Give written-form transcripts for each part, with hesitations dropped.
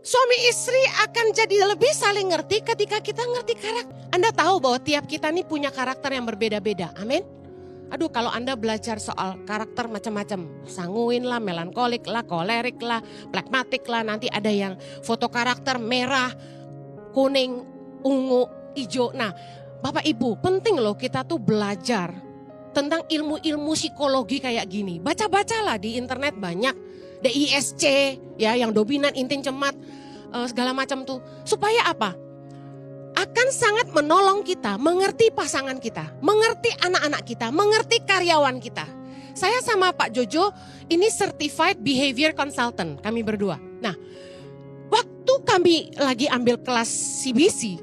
Suami istri akan jadi lebih saling ngerti ketika kita ngerti karakter. Anda tahu bahwa tiap kita ini punya karakter yang berbeda-beda. Amin. Aduh, kalau Anda belajar soal karakter macam-macam. Sanguin lah, melankolik lah, kolerik lah, plekmatik lah. Nanti ada yang foto karakter merah, kuning, ungu, hijau. Nah, Bapak Ibu, penting loh kita tuh belajar tentang ilmu-ilmu psikologi kayak gini. Baca-bacalah di internet banyak. DISC, ya, yang dominan, intin, cemat, segala macam tuh. Supaya apa? Akan sangat menolong kita mengerti pasangan kita, mengerti anak-anak kita, mengerti karyawan kita. Saya sama Pak Jojo ini Certified Behavior Consultant, kami berdua. Nah, waktu kami lagi ambil kelas CBC,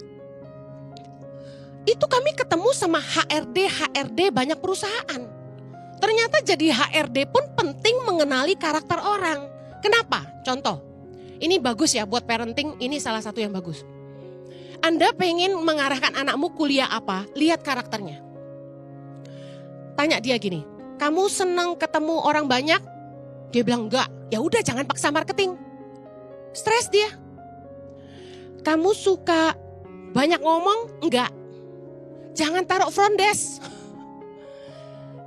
itu kami ketemu sama HRD banyak perusahaan. Ternyata jadi HRD pun penting mengenali karakter orang. Kenapa? Contoh, ini bagus ya buat parenting, ini salah satu yang bagus. Anda pengen mengarahkan anakmu kuliah apa, lihat karakternya. Tanya dia gini, kamu senang ketemu orang banyak? Dia bilang enggak, ya udah jangan paksa marketing. Stres dia. Kamu suka banyak ngomong? Enggak. Jangan taruh front desk.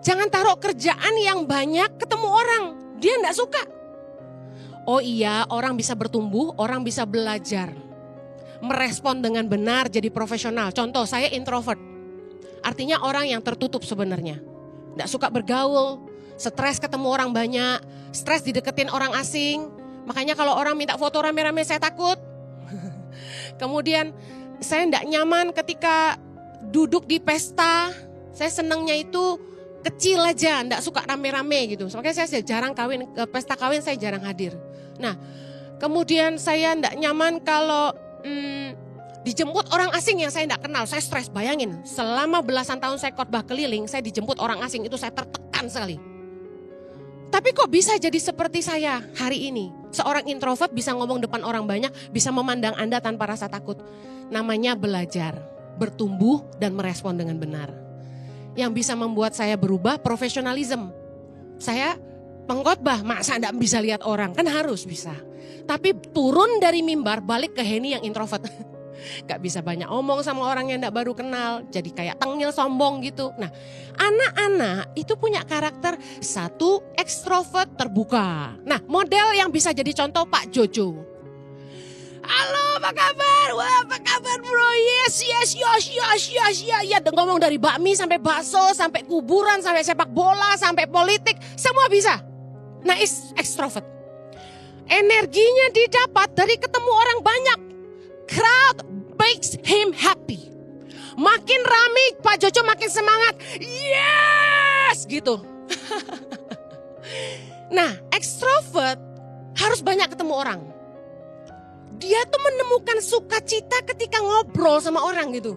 Jangan taruh kerjaan yang banyak ketemu orang. Dia enggak suka. Oh iya, orang bisa bertumbuh, orang bisa belajar. Merespon dengan benar jadi profesional. Contoh, saya introvert. Artinya orang yang tertutup sebenarnya. Enggak suka bergaul, stres ketemu orang banyak, stres dideketin orang asing. Makanya kalau orang minta foto rame-rame saya takut. Kemudian saya enggak nyaman ketika duduk di pesta. Saya senangnya itu kecil aja, enggak suka rame-rame gitu. Makanya saya jarang kawin, pesta kawin saya jarang hadir. Nah, kemudian saya enggak nyaman kalau dijemput orang asing yang saya enggak kenal. Saya stres, bayangin. Selama belasan tahun saya khotbah keliling, saya dijemput orang asing, itu saya tertekan sekali. Tapi kok bisa jadi seperti saya hari ini? Seorang introvert bisa ngomong depan orang banyak, bisa memandang Anda tanpa rasa takut. Namanya belajar, bertumbuh dan merespon dengan benar. Yang bisa membuat saya berubah profesionalisme. Saya pengkhotbah, masa enggak bisa lihat orang? Kan harus bisa. Tapi turun dari mimbar balik ke Henny yang introvert. Gak bisa banyak omong sama orang yang enggak baru kenal. Jadi kayak tengil sombong gitu. Nah, anak-anak itu punya karakter satu ekstrovert terbuka. Nah, model yang bisa jadi contoh Pak Jojo. Halo, apa kabar? Wah, apa kabar bro? Yes. Ya, ngomong dari bakmi sampai bakso, sampai kuburan, sampai sepak bola, sampai politik, semua bisa. Nah, extrovert. Energinya didapat dari ketemu orang banyak. Crowd makes him happy. Makin rame, Pak Jojo makin semangat. Yes, gitu. Nah, extrovert harus banyak ketemu orang. Dia tuh menemukan sukacita ketika ngobrol sama orang gitu.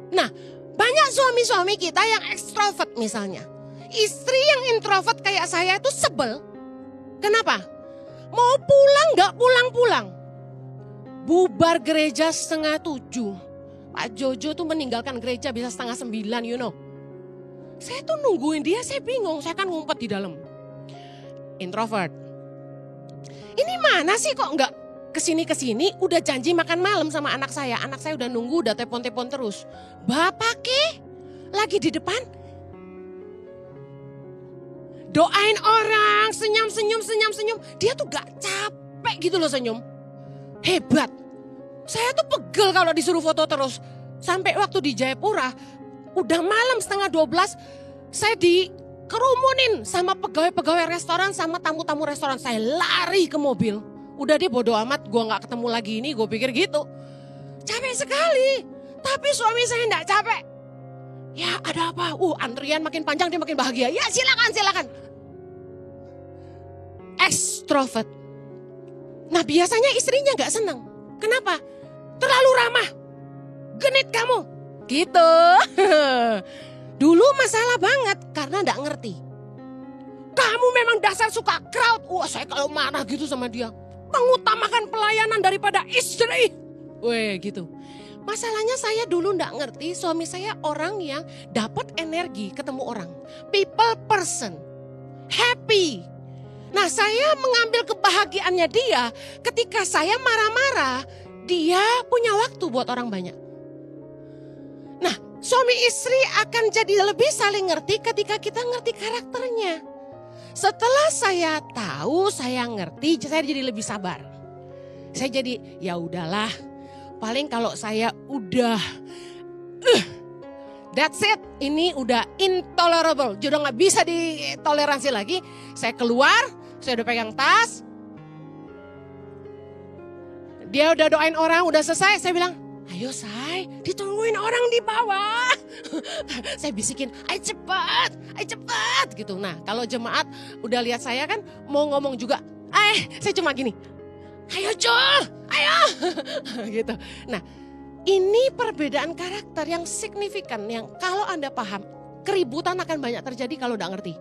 Nah, banyak suami-suami kita yang ekstrovert misalnya. Istri yang introvert kayak saya itu sebel. Kenapa? Mau pulang gak pulang-pulang. Bubar gereja 6:30. Pak Jojo tuh meninggalkan gereja bisa 8:30, you know. Saya tuh nungguin dia, saya bingung. Saya kan ngumpet di dalam. Introvert. Ini mana sih kok gak kesini, udah janji makan malam sama anak saya udah nunggu, udah telepon terus. Bapak lagi di depan, doain orang, senyum, dia tuh gak capek gitu loh senyum. Hebat, saya tuh pegel kalau disuruh foto terus. Sampai waktu di Jayapura, udah malam 11:30, saya dikerumunin sama pegawai-pegawai restoran, sama tamu-tamu restoran. Saya lari ke mobil. Udah deh bodo amat, gue gak ketemu lagi ini, gue pikir gitu. Capek sekali, tapi suami saya gak capek. Ya ada apa? Antrian makin panjang, dia makin bahagia. Ya silakan. Extrovert. Nah biasanya istrinya gak seneng. Kenapa? Terlalu ramah. Genit kamu. Gitu. Dulu masalah banget karena gak ngerti. Kamu memang dasar suka crowd. Wah saya kalau marah gitu sama dia. Mengutamakan pelayanan daripada istri. Weh gitu. Masalahnya saya dulu gak ngerti, suami saya orang yang dapat energi ketemu orang. People person. Happy. Nah, saya mengambil kebahagiaannya dia ketika saya marah-marah, dia punya waktu buat orang banyak. Nah, suami istri akan jadi lebih saling ngerti ketika kita ngerti karakternya. Setelah saya tahu, saya ngerti, saya jadi lebih sabar. Saya jadi ya udahlah, paling kalau saya udah that's it, ini udah intolerable, udah gak bisa ditoleransi lagi. Saya keluar, saya udah pegang tas, dia udah doain orang, udah selesai, saya bilang, ayo say, ditungguin orang di bawah. Saya bisikin, ayo cepat gitu. Nah, kalau jemaat udah lihat saya kan mau ngomong juga, saya cuma gini, ayo Jul, ayo. Gitu. Nah, ini perbedaan karakter yang signifikan, yang kalau Anda paham, keributan akan banyak terjadi kalau udah ngerti.